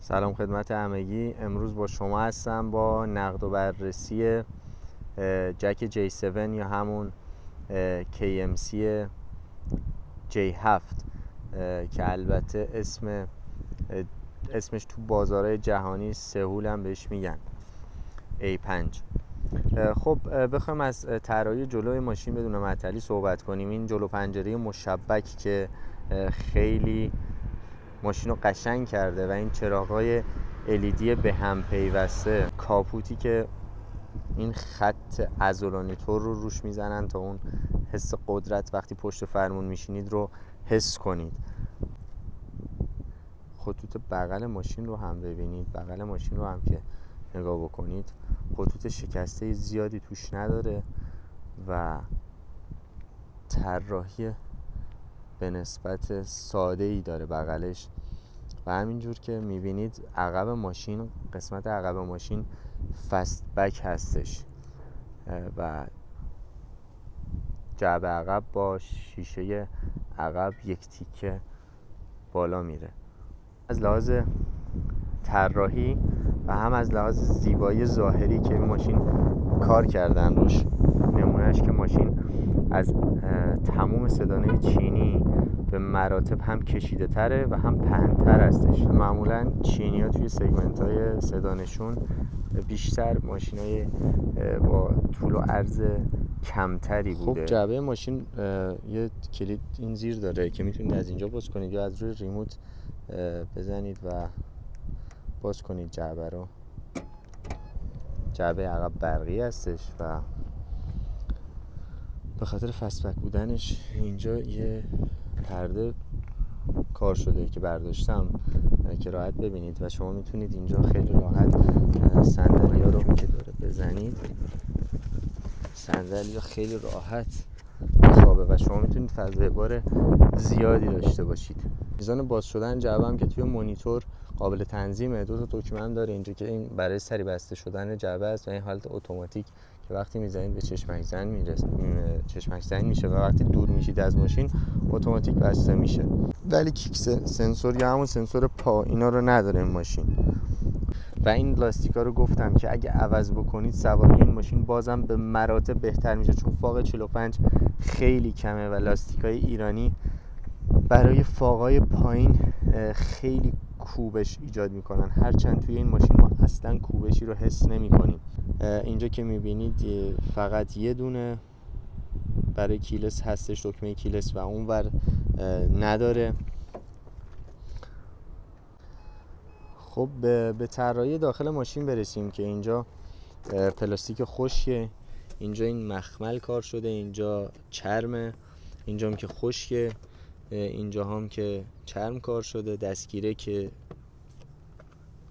سلام خدمت همگی. امروز با شما هستم با نقد و بررسی جک J7 یا همون KMC J7 که البته اسمش تو بازارهای جهانی سئول هم بهش میگن A5. خب بخوایم از طراحی جلوی ماشین بدون معطلی صحبت کنیم. این جلو پنجره مشبک که خیلی ماشین رو قشنگ کرده و این چراغ‌های LED به هم پیوسته، کاپوتی که این خط عضلانی طور رو روش میزنن تا اون حس قدرت وقتی پشت فرمون میشینید رو حس کنید. خطوط بغل ماشین رو هم ببینید، بغل ماشین رو هم که نگاه بکنید خطوط شکسته زیادی توش نداره و طراحی به نسبت ساده ای داره بغلش و همینجور که میبینید عقب ماشین، قسمت عقب ماشین فست بک هستش و جعبه عقب با شیشه عقب یک تیکه بالا میره. از لحاظ طراحی و هم از لحاظ زیبایی ظاهری که این ماشین کار کردن روش، نمونهش که ماشین از تموم سدانه چینی به مراتب هم کشیده تره و هم پهن‌تر هستش. معمولا چینی ها توی سگمنت های سدانشون بیشتر ماشین های با طول و عرض کمتری بوده. خب جعبه ماشین یه کلید این زیر داره که میتونید از اینجا باز کنید یا از روی ریموت بزنید و باز کنید جعبه رو. جعبه عقب برقی هستش و به خاطر فستبک بودنش اینجا یه پرده کار شده که برداشتم که راحت ببینید و شما میتونید اینجا خیلی راحت صندلی ها رو که داره بزنید، صندلی ها خیلی راحت بخوابه و شما میتونید فضای بار زیادی داشته باشید. میزان باز شدن جعبه هم که توی مانیتور قابل تنظیمه. دو تا دکمه هم داره اینجا که این برای سری بسته شدن جعبه است و این حالت اتوماتیک که وقتی میزنید به چشمک زن میشه و وقتی دور میشید از ماشین اتوماتیک بسته میشه. ولی کیک سنسور یا همون سنسور پا اینا رو نداره این ماشین. و این لاستیکا رو گفتم که اگه عوض بکنید سواری این ماشین بازم به مراتب بهتر میشه، چون فاق 45 خیلی کمه و لاستیکای ایرانی برای فاقای پایین خیلی کوبش ایجاد میکنن، هرچند توی این ماشین ما اصلا کوبشی رو حس نمیکنیم. اینجا که میبینید فقط یه دونه برای کیلس هستش، دکمه کیلس، و اونور نداره. خب به طراحی داخل ماشین برسیم که اینجا پلاستیک خشکه، اینجا این مخمل کار شده، اینجا چرمه، اینجا هم که خشکه، اینجا هم که چرم کار شده، دستگیره که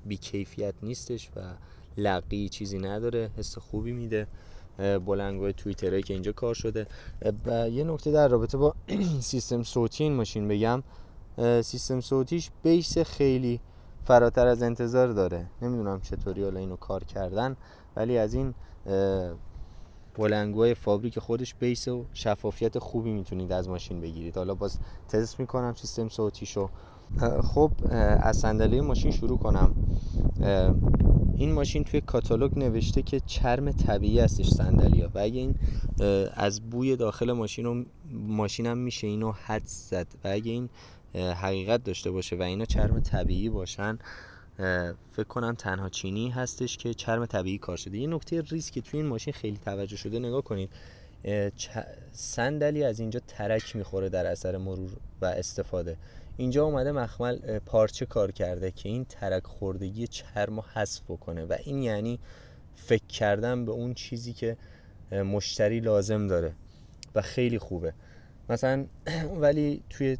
بی کیفیت نیستش و لقی چیزی نداره، حس خوبی میده. بلنگوهای توییترایی که اینجا کار شده. یه نکته در رابطه با سیستم صوتی این ماشین بگم، سیستم صوتیش بیس خیلی فراتر از انتظار داره. نمیدونم چطوری حالا اینو کار کردن، ولی از این بلنگوهای فابریک خودش بیس و شفافیت خوبی میتونید از ماشین بگیرید. حالا باز تست میکنم سیستم صوتیشو. خب از صندلی ماشین شروع کنم. این ماشین توی کاتالوگ نوشته که چرم طبیعی هستش صندلی‌ها و اگه این از بوی داخل ماشینم میشه اینو حدس زد و اگه این حقیقت داشته باشه و اینا چرم طبیعی باشن، فکر کنم تنها چینی هستش که چرم طبیعی کار شده. یه نکته ریز که توی این ماشین خیلی توجه شده، نگاه کنید، صندلی از اینجا ترک میخوره در اثر مرور و استفاده. اینجا اومده مخمل پارچه کار کرده که این ترک خوردگی چرم رو حذف کنه و این یعنی فکر کردن به اون چیزی که مشتری لازم داره و خیلی خوبه. مثلا ولی توی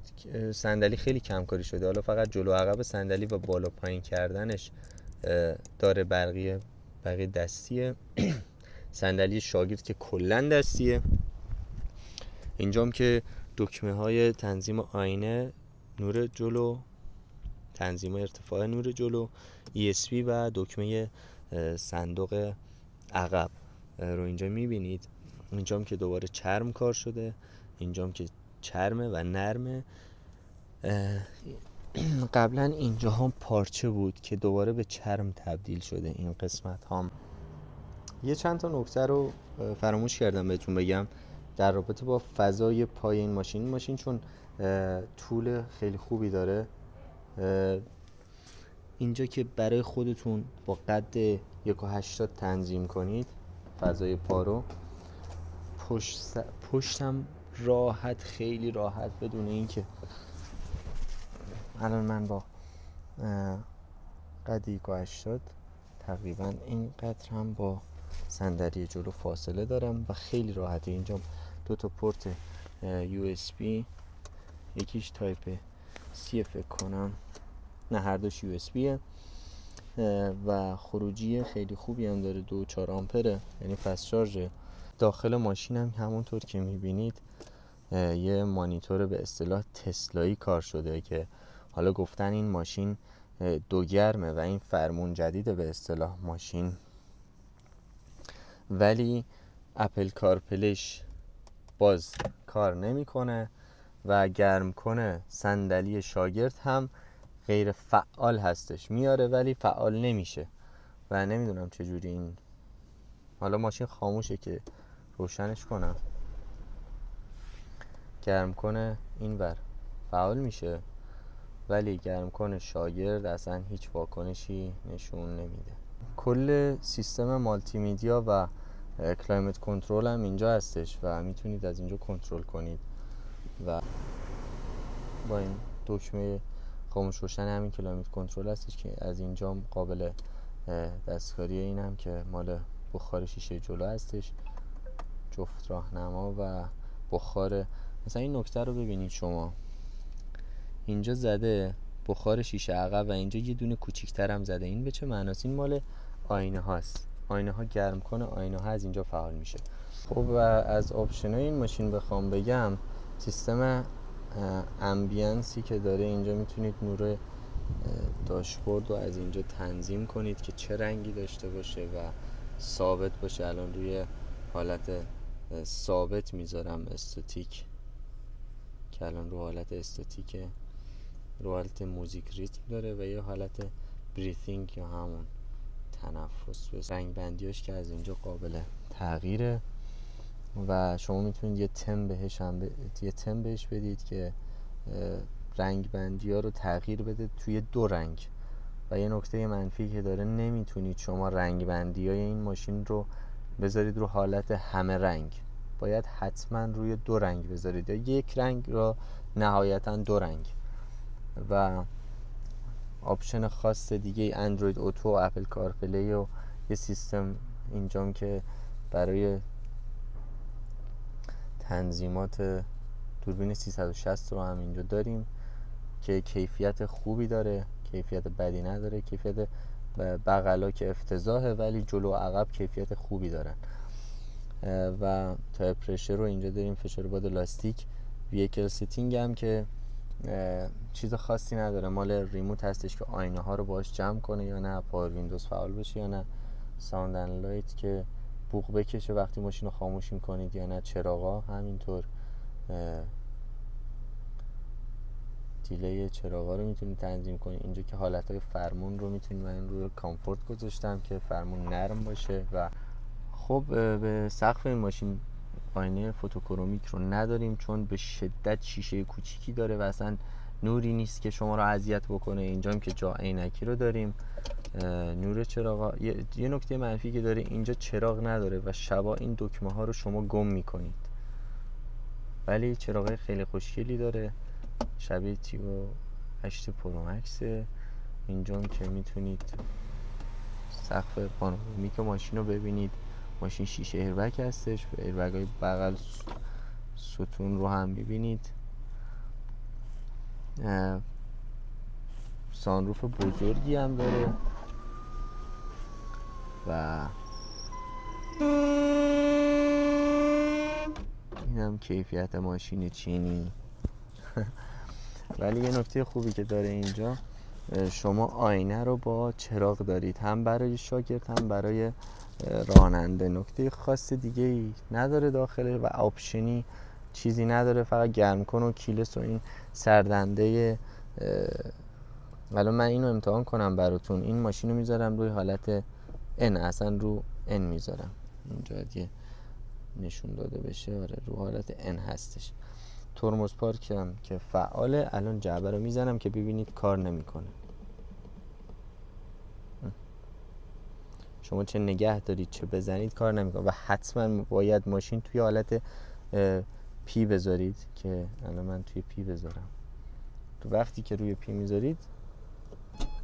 صندلی خیلی کم کاری شده. حالا فقط جلو عقب صندلی و بالا پایین کردنش داره برقی دستیه. صندلی شاگرد که کلن دستیه. اینجام که دکمه های تنظیم آینه، نور جلو، تنظیم ارتفاع نور جلو، ESP و دکمه صندوق عقب رو اینجا میبینید. اینجام که دوباره چرم کار شده، اینجام که چرمه و نرمه. قبلا اینجا هم پارچه بود که دوباره به چرم تبدیل شده این قسمت هم. یه چند تا نکته رو فراموش کردم بهتون بگم در رابطه با فضای پای این ماشین چون طول خیلی خوبی داره، اینجا که برای خودتون با قد 1.80 تنظیم کنید فضای پا رو، پشتم راحت، خیلی راحت، بدون اینکه الان من با قد 1.80 تقریبا این قدر هم با صندلی جلو فاصله دارم و خیلی راحته. اینجا 2 تا پورت USB، یکیش تایپ C فکر کنم، نه هر دوش USB و خروجی خیلی خوبی هم داره، 2.4 آمپره، یعنی فست شارژه. داخل ماشین هم همونطور که میبینید یه مانیتور به اصطلاح تسلایی کار شده که حالا گفتن این ماشین دو گرمه و این فرمون جدیده به اصطلاح ماشین، ولی اپل کارپلیش باز کار نمیکنه و گرم کنه صندلی شاگرد هم غیر فعال هستش، میاره ولی فعال نمیشه و نمیدونم چجوری این، حالا ماشین خاموشه که روشنش کنم، گرم کنه اینور فعال میشه ولی گرم کنه شاگرد اصلا هیچ واکنشی نشون نمیده. کل سیستم مالتی میدیا و کلایمت کنترل هم اینجا هستش و میتونید از اینجا کنترل کنید و با این دکمه خاموش روشن همین کلایمت کنترل هستش که از اینجا قابل دستکاری، این هم که مال بخار شیشه جلو هستش، جفت راهنما و بخار. مثلا این نکته رو ببینید شما، اینجا زده بخار شیشه عقب و اینجا یه دونه کوچیک‌تر هم زده. این به چه معناست؟ این مال آینه هاست، آینه ها گرم کنه آینه ها از اینجا فعال میشه. خب و از آپشن‌های این ماشین بخوام بگم، سیستم امبینسی که داره اینجا میتونید نور داشبورد رو از اینجا تنظیم کنید که چه رنگی داشته باشه و ثابت باشه. الان روی حالت ثابت میذارم استاتیک که الان رو حالت استاتیکه، رو حالت موزیک ریتم داره و یه حالت بریثینگ یا همون تنفس. رنگ بندیاش که از اینجا قابل تغییره و شما میتونید یه تم بهش بدید که رنگ بندی ها رو تغییر بده توی 2 رنگ. و یه نکته منفی که داره، نمیتونید شما رنگ بندی های این ماشین رو بذارید رو حالت همه رنگ، باید حتما روی 2 رنگ بذارید، یا یک رنگ را نهایتا 2 رنگ. و آپشن خاص دیگه اندروید اوتو و اپل کارپلی و یه سیستم اینجام که برای تنظیمات دوربین 360 رو هم اینجا داریم که کیفیت خوبی داره، کیفیت بدی نداره. کیفیت بغلا که افتضاحه ولی جلو و عقب کیفیت خوبی دارن. و تایر پرشر رو اینجا داریم، فشار باد لاستیک. ویکل سیتینگ هم که چیز خاصی نداره، مال ریموت هستش که آینه ها رو باش جمع کنه یا نه، پاور ویندوز فعال بشه یا نه، ساوند اند لایت که بوق بکشه وقتی ماشین رو خاموش میکنید یا نه، چراغا همینطور، دیلی چراغا رو میتونید تنظیم کنید. اینجا که حالتهای فرمون رو میتونید، من روی کامفورت گذاشتم که فرمون نرم باشه. و خب به سقف این ماشین آینه فوتوکرومیک رو نداریم چون به شدت شیشه کوچیکی داره و اصلا نوری نیست که شما رو اذیت بکنه. اینجا هم که جا عینکی رو داریم. نور چراغا، یه نکته منفی که داره، اینجا چراغ نداره و شبا این دکمه ها رو شما گم میکنید، ولی چراغ خیلی خوشگلی داره، شبیه تیو 8 پرو مکسه. اینجا که میتونید سقف پانورامیک ماشین رو ببینید. ماشین شیشه ایربگ هستش، ایربگ های بغل ستون رو هم میبینید. سانروف بزرگی هم داره و این هم کیفیت ماشین چینی. ولی یه نکته خوبی که داره اینجا، شما آینه رو با چراغ دارید، هم برای شاگرد هم برای راننده. نکته خاص دیگه ای نداره داخله و آپشنی چیزی نداره، فقط گرم کن و کیلس و این سردنده الان من اینو امتحان کنم براتون. این ماشین رو میذارم روی حالت N، اصلا رو N میذارم، اینجا دیگه نشون داده بشه. آره رو حالت N هستش. ترمز پارکم که فعاله. الان جعبه رو میزنم که ببینید کار نمیکنه. شما چه نگه دارید چه بزنید کار نمیکنه و حتما باید ماشین توی حالت پی بذارید که الان من توی پی بذارم. تو وقتی که روی پی میذارید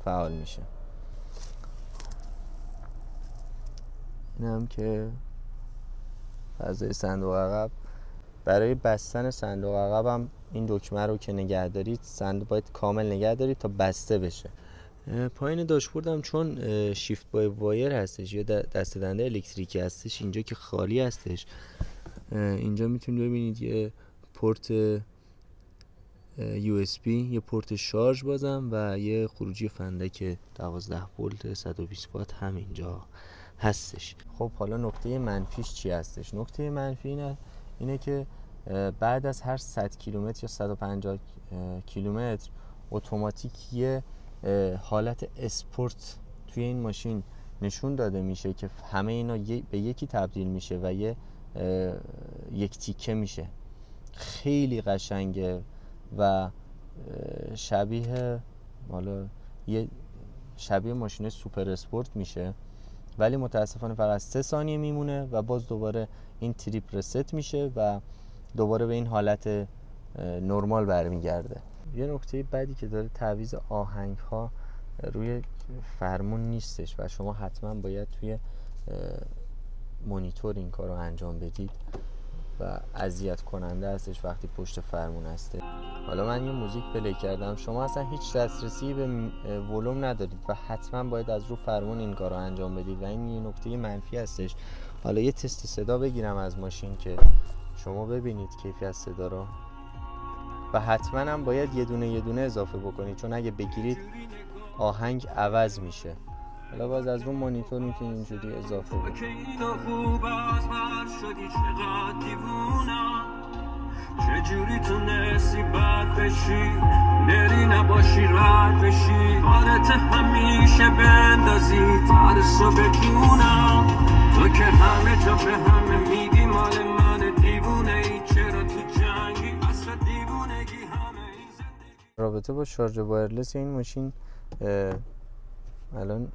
فعال میشه. این هم که فضای صندوق عقب. برای بستن صندوق عقب هم این دکمه رو که نگه دارید، صندوق باید کامل نگه دارید تا بسته بشه. پایین داشبوردم چون شیفت بای وایر هستش یا دسته دنده الکتریکی هستش، اینجا که خالی هستش، اینجا میتونید ببینید یه پورت USB، یه پورت شارژ بازم و یه خروجی فندک 12 ولت 120 وات هم اینجا هستش. خب حالا نکته منفیش چی هستش؟ نکته منفی اینه که بعد از هر 100 کیلومتر یا 150 کیلومتر اتوماتیک یه حالت اسپورت توی این ماشین نشون داده میشه که همه اینا به یکی تبدیل میشه و یک تیکه میشه. خیلی قشنگه و شبیه ماشین سوپر اسپورت میشه، ولی متاسفانه فقط 3 ثانیه میمونه و باز دوباره این تریپ رست میشه و دوباره به این حالت نرمال برمیگرده. یه نکته بعدی که داره تعویض آهنگ ها روی فرمون نیستش و شما حتما باید توی مونیتور این کار رو انجام بدید و اذیت کننده هستش وقتی پشت فرمون هسته. حالا من یه موزیک پلی کردم، شما اصلا هیچ دسترسی به ولوم ندارید و حتما باید از رو فرمون این کار رو انجام بدید و این یه نکته منفی هستش. حالا یه تست صدا بگیرم از ماشین که شما ببینید کیفیت صدا رو و حتما هم باید یه دونه اضافه بکنید، چون اگه بگیرید آهنگ عوض میشه. حالا باز از رو مانیتور میتونید اینجوری اضافه بکنید. چجوری تونستی بد بشی، بری نباشی رد بشی، کارت همیشه بندازی ترسو بدونم، تو که همه جا به همه میگی مال من دیوونه ای، چرا تو جنگی اصلا دیوونگی همه این زندگی. رابطه با شارژ وایرلس این ماشین الان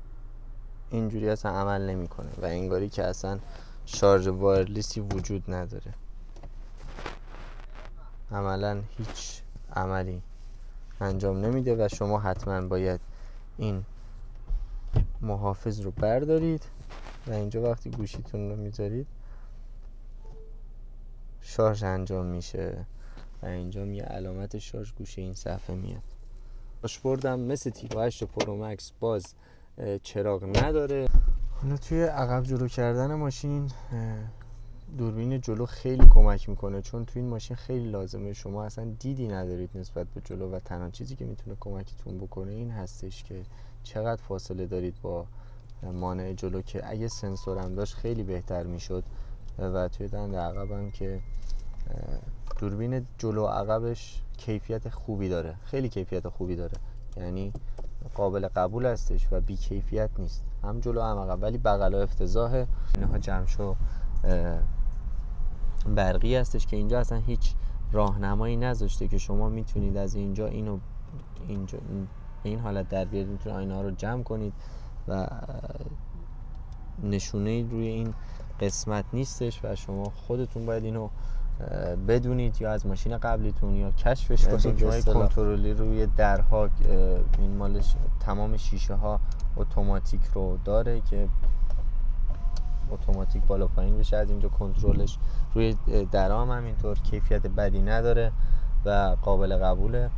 اینجوری اصلا عمل نمیکنه و انگاری که اصلا شارژ وایرلسی وجود نداره. عملا هیچ عملی انجام نمیده و شما حتما باید این محافظ رو بردارید و اینجا وقتی گوشیتون رو میذارید شارژ انجام میشه و اینجا یه علامت شارژ گوشه این صفحه میاد. داشبوردم مثل تیرو 8 پرو مکس باز چراغ نداره. حالا توی عقب جلو کردن ماشین دوربین جلو خیلی کمک میکنه، چون توی این ماشین خیلی لازمه. شما اصلا دیدی ندارید نسبت به جلو و تنها چیزی که میتونه کمکتون بکنه این هستش که چقدر فاصله دارید با مانع جلو، که اگه سنسورم داشت خیلی بهتر میشد. و توی دنده عقبم که دوربین جلو عقبش کیفیت خوبی داره، خیلی کیفیت خوبی داره، یعنی قابل قبول هستش و بی کیفیت نیست، هم جلو هم عقب، ولی بغلا افتضاحه. اینها جمشو برقی هستش که اینجا اصلا هیچ راهنمایی نذاشته که شما میتونید از اینجا اینجا این حالت در بیارید، میتونید آینه ها رو جمع کنید و نشونه روی این قسمت نیستش و شما خودتون باید اینو بدونید یا از ماشین قبلیتون یا کشفش کنید. جای کنترلی روی درها، این مالش تمام شیشه ها اتوماتیک رو داره که اتوماتیک بالا پایین بشه از اینجا کنترلش. روی درام همینطور کیفیت بدی نداره و قابل قبوله.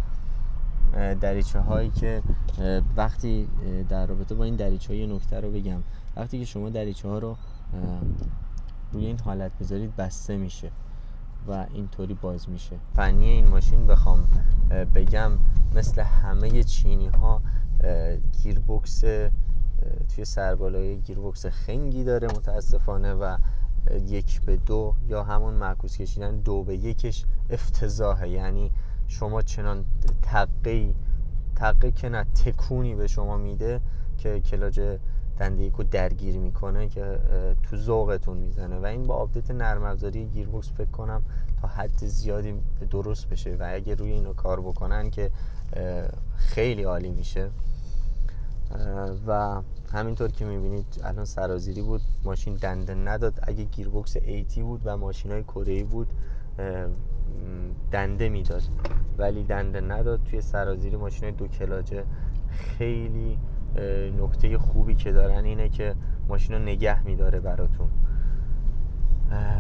دریچه هایی که وقتی در رابطه با این دریچه های نکته رو بگم، وقتی که شما دریچه ها رو روی این حالت بذارید بسته میشه و اینطوری باز میشه. فنی این ماشین بخوام بگم مثل همه چینی ها گیربکس توی سربالای گیربکس خنگی داره متاسفانه و 1:2 یا همون معکوس کشیدن 2:1 افتضاحه. یعنی شما چنان تقه‌ای تقه که نه تکونی به شما میده که کلاج دنده یکو درگیر میکنه که تو ذوقتون میزنه و این با آپدیت نرم افزاری گیربکس فکر کنم تا حد زیادی درست بشه و اگه روی اینو کار بکنن که خیلی عالی میشه. و همینطور که میبینید الان سرازیری بود، ماشین دنده نداد. اگه گیربکس ایتی بود و ماشینای کره‌ای بود دنده میداد، ولی دنده نداد. توی سرازیری ماشینای 2 کلاجه خیلی نکته خوبی که دارن اینه که ماشین رو نگه میداره براتون،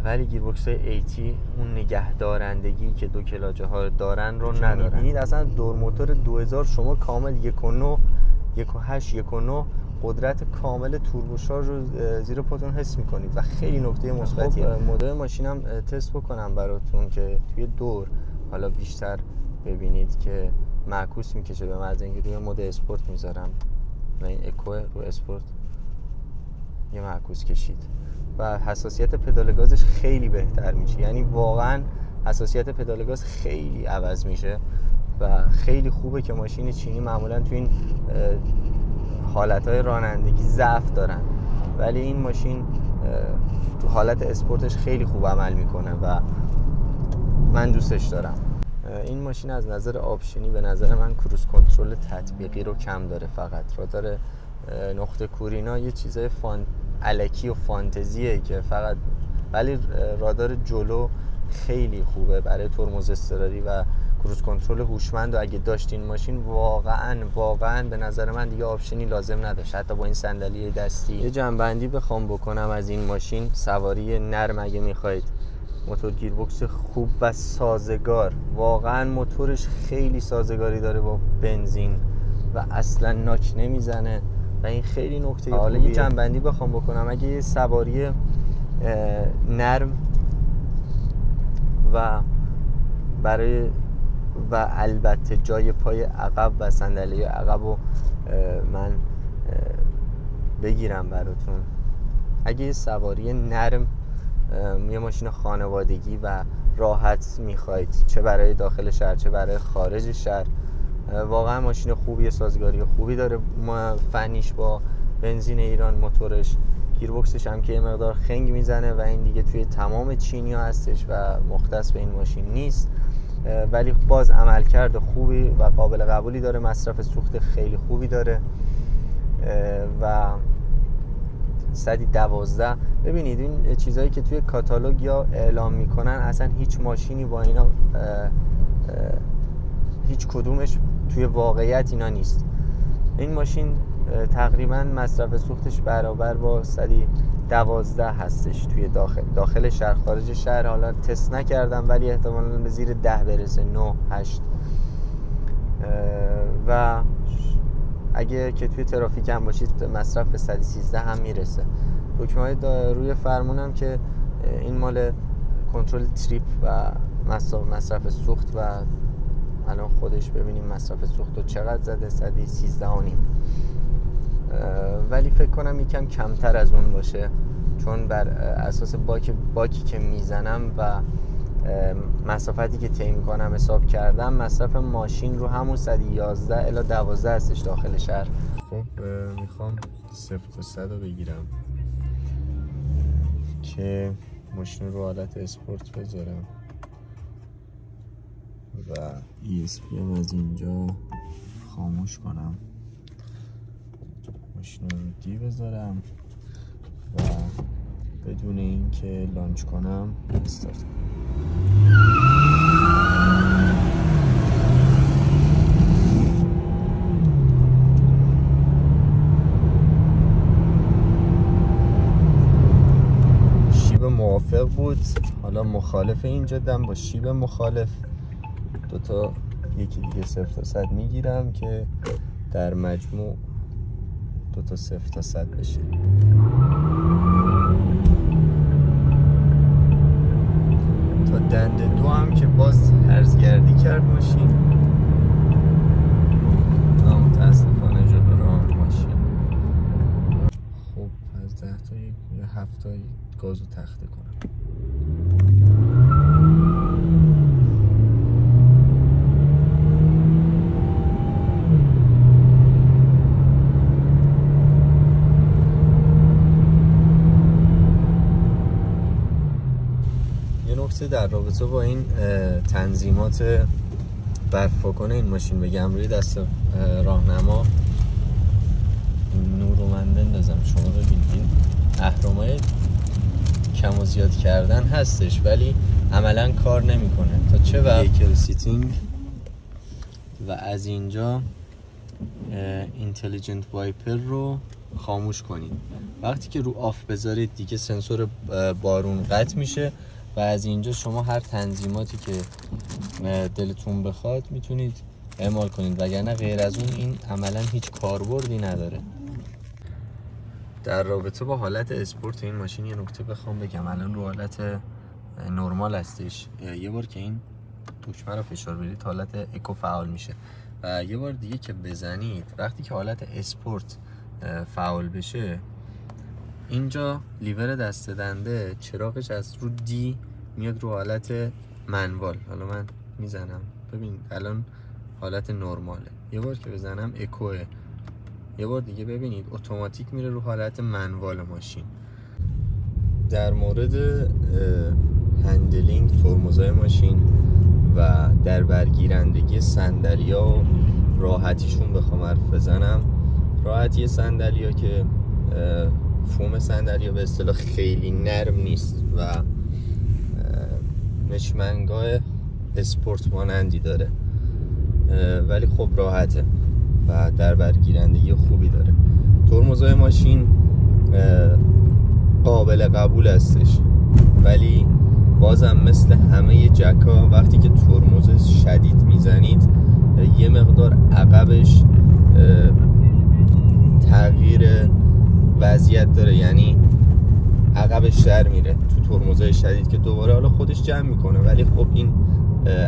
ولی گیربکس ایتی اون نگه دارندگی که 2 کلاجه ها دارن رو ندارن. میبینید اصلا دور موتور 2000 شما کامل 1.9 1.8 1.9 قدرت کامل توربوشارژ رو زیر پاتون حس میکنید و خیلی نکته مثبتیه. خب مدل ماشینم تست بکنم براتون که توی دور حالا بیشتر ببینید که معکوس میکشه، به محض اینکه روی مود اسپورت میذارم و این اکو رو اسپورت یه معکوس کشید و حساسیت پدال گازش خیلی بهتر میشه. یعنی واقعا حساسیت پدال گاز خیلی عوض میشه و خیلی خوبه که ماشین چینی معمولا تو این حالتهای رانندگی ضعف دارن، ولی این ماشین تو حالت اسپورتش خیلی خوب عمل میکنه و من دوستش دارم. این ماشین از نظر آپشنی به نظر من کروز کنترل تطبیقی رو کم داره، فقط رادار نقطه کورینا یه چیزای الکی و فانتزیه که فقط، ولی رادار جلو خیلی خوبه برای ترمز اضطراری و کروز کنترل هوشمند و اگه داشتین ماشین واقعا به نظر من دیگه آپشنی لازم نداشت. حتی با این صندلی دستی یه جنبندی بخوام بکنم از این ماشین، سواری نرم اگه میخواید، موتور گیربکس خوب و سازگار، واقعا موتورش خیلی سازگاری داره با بنزین و اصلا ناک نمیزنه و این خیلی نکته خوبیه. حالا یه جنبندی بخوام بکنم، اگه یه سواری نرم و برای و البته جای پای عقب و صندلی عقب رو من بگیرم براتون، اگه یه سواری نرم، یه ماشین خانوادگی و راحت میخواید، چه برای داخل شهر چه برای خارج شهر، واقعا ماشین خوبیه، سازگاری خوبی داره فنیش با بنزین ایران موتورش، گیربکسش هم که یه مقدار خنگ میزنه و این دیگه توی تمام چینی ها هستش و مختص به این ماشین نیست، ولی باز عملکرد خوبی و قابل قبولی داره، مصرف سوخت خیلی خوبی داره و 112. ببینید این چیزایی که توی کاتالوگ یا اعلام میکنن اصلا هیچ ماشینی با اینا هیچ کدومش توی واقعیت اینا نیست. این ماشین تقریبا مصرف سوختش برابر با 112 هستش توی داخل شهر. خارج شهر حالا تست نکردم ولی احتمالاً به زیر 10 برسه، 9 8. و اگه که توی ترافیک هم باشید مصرف به 113 هم میرسه. دکمه‌های روی فرمونم که این مال کنترل تریپ و مصرف سوخت و الان خودش ببینیم مصرف سوخت رو چقدر زده، 113 و نیم، ولی فکر کنم یکم کمتر از اون باشه چون بر اساس باکی که میزنم و مسافتی که طی میکنم حساب کردم مصرف ماشین رو همون 111 الی 12 هستش داخل شهر. خب میخوام 0 تا 100 رو بگیرم که ماشین رو حالت اسپورت بذارم و ESP هم از اینجا خاموش کنم، ماشین رو دی بذارم و بدون اینکه لانچ کنم استارت کنم. شیب موافق بود، حالا مخالف این جدم با شیب مخالف دوتا یکی دیگه 0 تا 100 میگیرم که در مجموع 2 تا 0 تا 100 بشه. تا دنده 2 هم که باز هرزگردی کرد ماشین و متاسفانه جلو راه ماشین. خب از 10 تا یا 7 تا گازو تخته کنم. نکته در رابطه با این تنظیمات برفاکن این ماشین بگم. روی دست راهنما نور رو من بندازم شما ببینید اهرم‌های کم و زیاد کردن هستش ولی عملا کار نمیکنه. تا چه وقت ویکل سیتینگ و از اینجا اینتلیجنت وایپر رو خاموش کنید. وقتی که رو آف بذارید دیگه سنسور بارون قطع میشه و از اینجا شما هر تنظیماتی که دلتون بخواد میتونید اعمال کنید، وگرنه غیر از اون این عملا هیچ کاربردی نداره. در رابطه با حالت اسپورت این ماشین یه نکته بخوام بگم. الان رو حالت نرمال هستش. یه بار که این دکمه رو فشار بدید حالت اکو فعال میشه و یه بار دیگه که بزنید وقتی که حالت اسپورت فعال بشه اینجا لیور دست دنده چراغش از رو دی میاد رو حالت منوال. حالا من میزنم ببین الان حالت نرماله. یه بار که بزنم اکوه. یه بار دیگه ببینید اتوماتیک میره رو حالت منوال ماشین. در مورد هندلینگ ترمزای ماشین و در برگیرندگی صندلی‌ها و راحتیشون بخوام حرف بزنم، راحتی صندلی‌ها که فوم صندلی‌ها به اصطلاح خیلی نرم نیست و نشمنگاه اسپورت مانندی داره ولی خب راحته و در برگیرندگی خوبی داره. ترمزای ماشین قابل قبول هستش ولی بازم مثل همه جکا وقتی که ترمز شدید میزنید یه مقدار عقبش تغییر وضعیت داره، یعنی عقبش در میره تو ترمزهای شدید که دوباره حالا خودش جمع میکنه ولی خب این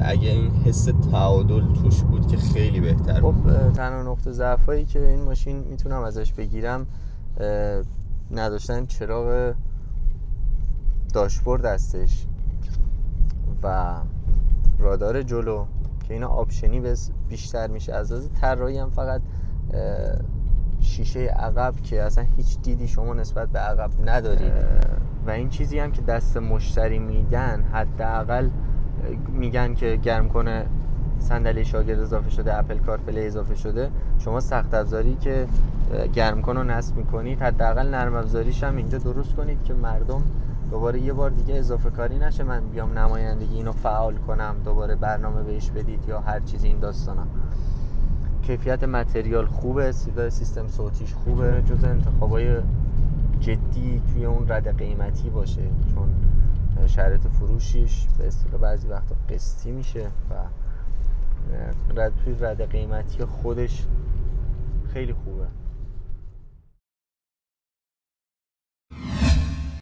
اگه این حس تعادل توش بود که خیلی بهتر بود. خب تنها نقطه ضعفایی که این ماشین میتونم ازش بگیرم نداشتن چراغ داشبورد هستش و رادار جلو که اینا آپشنی بیشتر میشه. از لحاظ طراحی هم فقط شیشه عقب که اصلا هیچ دیدی شما نسبت به عقب ندارید و این چیزی هم که دست مشتری میدن حداقل میگن که گرم کنه صندلی شاگرد اضافه شده، اپل کار پلی اضافه شده. شما سخت افزاری که گرم کن و نصب میکنید حداقل نرم افزاریش هم اینجا درست کنید که مردم دوباره یه بار دیگه اضافه کاری نشه من بیام نمایندگی اینو فعال کنم دوباره برنامه بهش بدید یا هر چیزی این داستانا. کیفیت متریال خوبه، سیستم صوتیش خوبه، جز انتخابای جدی توی اون رده قیمتی باشه چون شرایط فروشیش به اصطلاح بعضی وقتا قسطی میشه و توی رده قیمتی خودش خیلی خوبه.